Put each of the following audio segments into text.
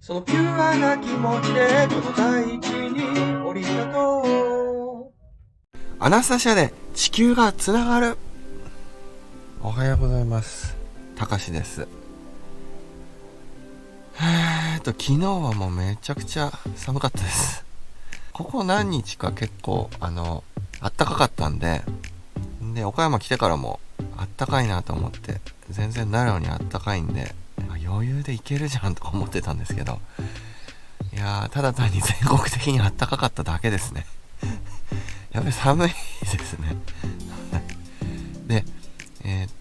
そのピュアな気持ちでこの大地に降り立とう。アナスタシアで地球がつながる。おはようございます。たかしです。昨日はもうめちゃくちゃ寒かったです。ここ何日か結構あったかかったんで、岡山来てからもあったかいなと思って、全然奈良にあったかいんで余裕でいけるじゃんとか思ってたんですけど、いやーただ単に全国的にあったかかっただけですね。やっぱり寒いですね。で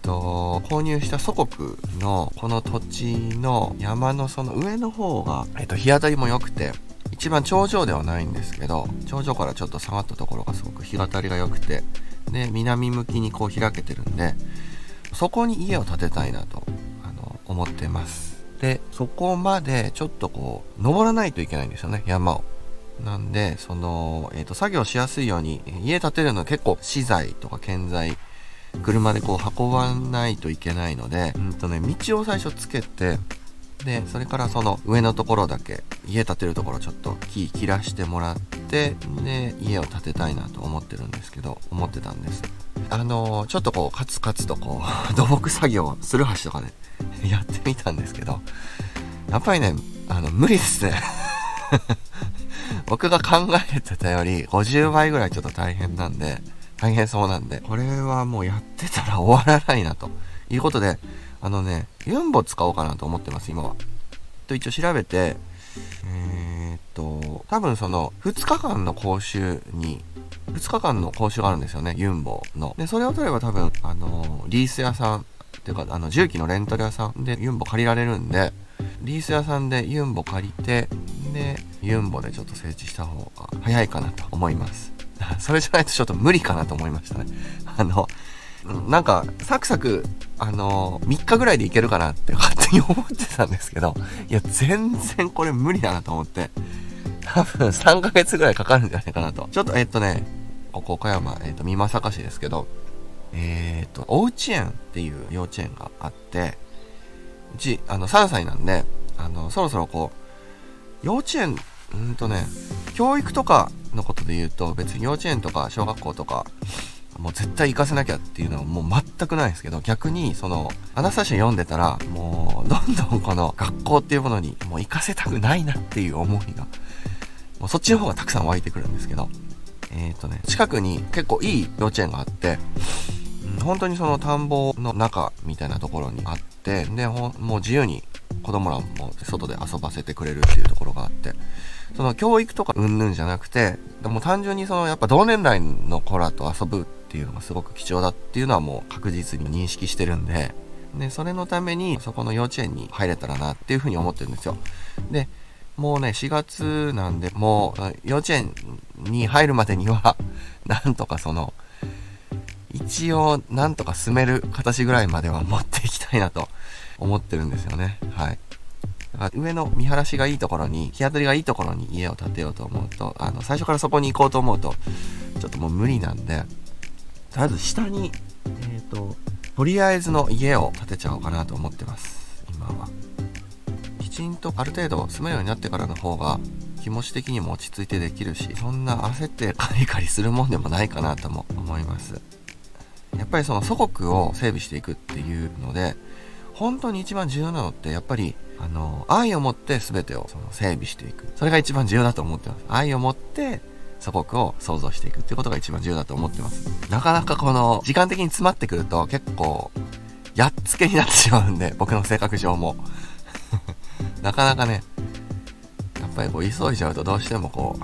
購入した祖国のこの土地の山のその上の方が、日当たりも良くて、一番頂上ではないんですけど、頂上からちょっと下がったところがすごく日当たりが良くて、で南向きにこう開けてるんで、そこに家を建てたいなと思ってます。でそこまでちょっとこう登らないといけないんですよね、山を。なんでその、作業しやすいように家建てるの結構資材とか建材車でこう運ばないといけないので、道を最初つけて、でそれからその上のところだけ、家建てるところちょっと木切らしてもらって、で家を建てたいなと思ってたんですちょっとこうカツカツとこう土木作業する橋とかねやってみたんですけど、やっぱりね無理ですね。僕が考えてたより50倍ぐらいちょっと大変そうなんで、これはもうやってたら終わらないなということで、ユンボ使おうかなと思ってます、今は。一応調べて、多分その2日間の講習があるんですよね、ユンボの。で、それを取れば多分、リース屋さんっていうか、重機のレンタル屋さんでユンボ借りられるんで、リース屋さんでユンボ借りて、で、ユンボでちょっと整地した方が早いかなと思います。それじゃないとちょっと無理かなと思いましたね。なんかサクサク3日ぐらいでいけるかなって勝手に思ってたんですけど、いや全然これ無理だなと思って、多分3ヶ月ぐらいかかるんじゃないかなと。ちょっとここ岡山美作市ですけど、おうち園っていう幼稚園があって、うち3歳なんでそろそろこう幼稚園教育とかのことで言うと、別に幼稚園とか小学校とかもう絶対行かせなきゃっていうのはもう全くないですけど、逆にそのアナスタシア読んでたら、もうどんどんこの学校っていうものにもう行かせたくないなっていう思いが、もうそっちの方がたくさん湧いてくるんですけど、近くに結構いい幼稚園があって、本当にその田んぼの中みたいなところにあって、でもう自由に子供らも外で遊ばせてくれるっていうところがあって、その教育とかうんぬんじゃなくて、でも単純にそのやっぱ同年代の子らと遊ぶっていうのがすごく貴重だっていうのはもう確実に認識してるんで、それのためにそこの幼稚園に入れたらなっていうふうに思ってるんですよ。でもうね4月なんで、もう幼稚園に入るまでにはなんとかその一応なんとか進める形ぐらいまでは持っていきたいなと思ってるんですよね。はい。だから上の見晴らしがいいところに、日当たりがいいところに家を建てようと思うと、最初からそこに行こうと思うとちょっともう無理なんで、とりあえず下にとりあえずの家を建てちゃおうかなと思ってます、今は。きちんとある程度住めるようになってからの方が気持ち的にも落ち着いてできるし、そんな焦ってカリカリするもんでもないかなとも思います。やっぱりその祖国を整備していくっていうので、本当に一番重要なのってやっぱり愛を持って全てをその整備していく、それが一番重要だと思ってます。愛を持って祖国を創造していくっていうことが一番重要だと思ってます。なかなかこの時間的に詰まってくると結構やっつけになってしまうんで、僕の性格上もなかなかね、やっぱりこう急いじゃうとどうしてもこ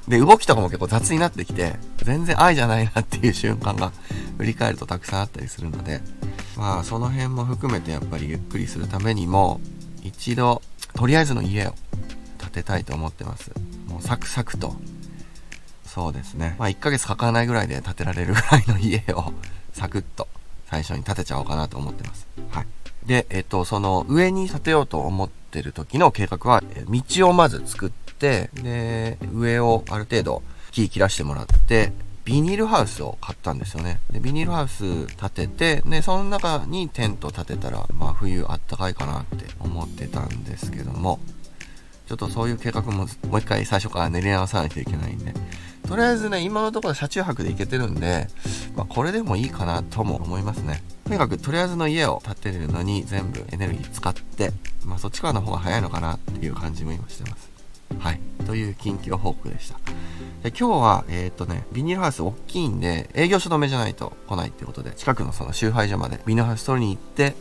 うで、動きとかも結構雑になってきて、全然愛じゃないなっていう瞬間が振り返るとたくさんあったりするので、まあその辺も含めてやっぱりゆっくりするためにも、一度とりあえずの家を建てたいと思ってます。もうサクサクと、そうですね、まあ1ヶ月かからないぐらいで建てられるぐらいの家をサクッと最初に建てちゃおうかなと思ってます。はい。で、その上に建てようと思ってる時の計画は、道をまず作って、で上をある程度木切らしてもらって、ビニールハウスを買ったんですよね。でビニールハウス建てて、でその中にテント建てたら、まあ冬あったかいかなって思ってたんですけども、ちょっとそういう計画ももう一回最初から練り直さないといけないんで、とりあえずね今のところ車中泊で行けてるんで、これでもいいかなとも思いますね。とにかくとりあえずの家を建てるのに全部エネルギー使って、そっちからの方が早いのかなっていう感じも今してます。はい、という近況報告でした。で今日はビニールハウス大きいんで営業所止めじゃないと来ないってことで、近くのその集配所までビニールハウス取りに行って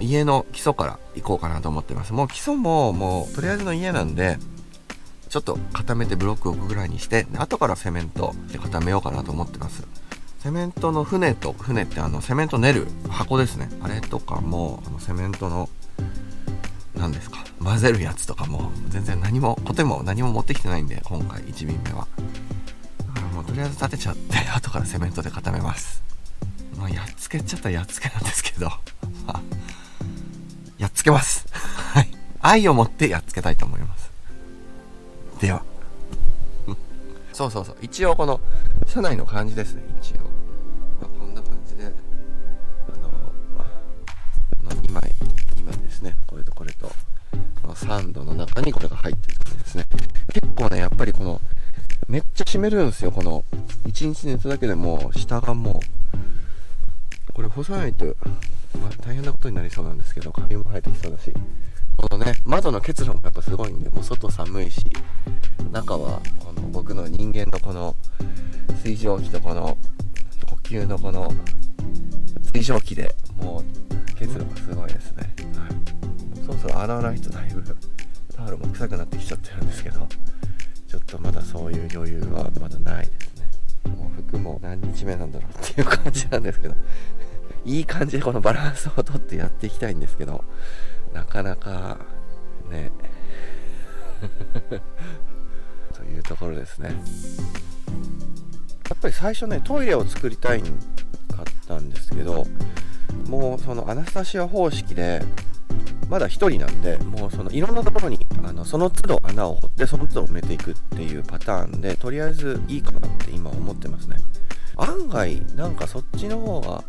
家の基礎から行こうかなと思ってます。もう基礎もとりあえずの家なんでちょっと固めてブロック置くぐらいにして、後からセメントで固めようかなと思ってます。セメントの船ってセメント練る箱ですね。あれとかもセメントの何ですか混ぜるやつとかも全然コテも何も持ってきてないんで、今回1便目はだからもうとりあえず立てちゃって後からセメントで固めます。やっつけちゃったらやっつけなんですけどやっつけますはい、愛を持ってやっつけたいと思います。ではそう一応この車内の感じですね。一応、こんな感じで2枚ですね。これとこれとこの3度の中にこれが入ってるんですね。結構ねやっぱりこのめっちゃ締めるんですよ。この1日寝ただけでも下がもうこれ干さないと、大変なことになりそうなんですけど、カビも生えてきそうだし、このね窓の結露もやっぱすごいんで、もう外寒いし、中はこの僕の人間のこの水蒸気とこの呼吸のこの水蒸気でもう結露がすごいですね。はい、そろそろ洗わないとだいぶタオルも臭くなってきちゃってるんですけど、ちょっとまだそういう余裕はまだないですね。もう服も何日目なんだろうっていう感じなんですけどいい感じでこのバランスをとってやっていきたいんですけど、なかなかねというところですね。やっぱり最初ねトイレを作りたいかったんですけど、もうそのアナスタシア方式でまだ一人なんで、もうそのいろんなところにその都度穴を掘ってその都度埋めていくっていうパターンで、とりあえずいいかなって今思ってますね。案外なんかそっちの方が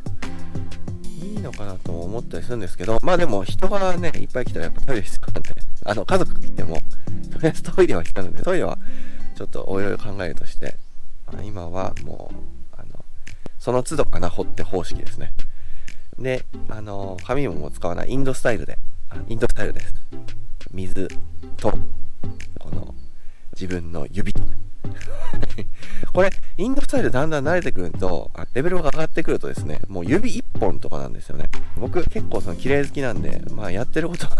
いいのかなとも思ったりするんですけど、でも人がねいっぱい来たらやっぱトイレ必要なんで、家族が来てもとりあえずトイレは必要なんで、トイレはちょっとおいろいろ考えるとして、今はもうその都度穴掘って方式ですね。で紙ももう使わないインドスタイルです。水とこの自分の指これインドスタイルだんだん慣れてくるとレベルが上がってくるとですね、もう指1本とかなんですよね。僕結構その綺麗好きなんで、やってることは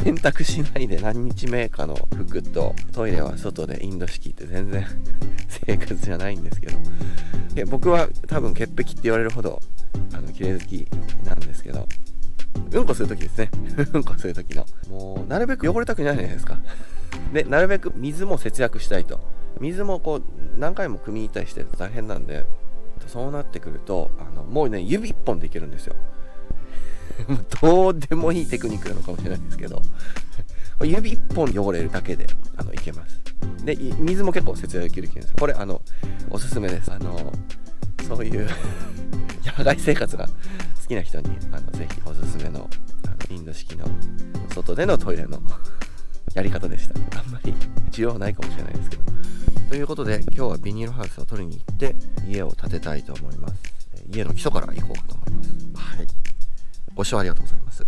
洗濯しないで何日目かの服とトイレは外でインド式って全然生活じゃないんですけど、僕は多分潔癖って言われるほど綺麗好きなんですけど、うんこするときですねうんこするときのもうなるべく汚れたくないじゃないですかでなるべく水も節約したいと、水もこう何回も汲みに行ったりしてると大変なんで、そうなってくるともうね指1本でいけるんですよどうでもいいテクニックなのかもしれないですけど指1本汚れるだけでいけます。で水も結構節約できるんですよ。これおすすめです。そういう野外生活が好きな人にぜひおすすめのインド式の外でのトイレのやり方でした。あんまり需要ないかもしれないですけど、ということで今日はビニールハウスを取りに行って家を建てたいと思います。家の基礎から行こうかと思います。はい、ご視聴ありがとうございます。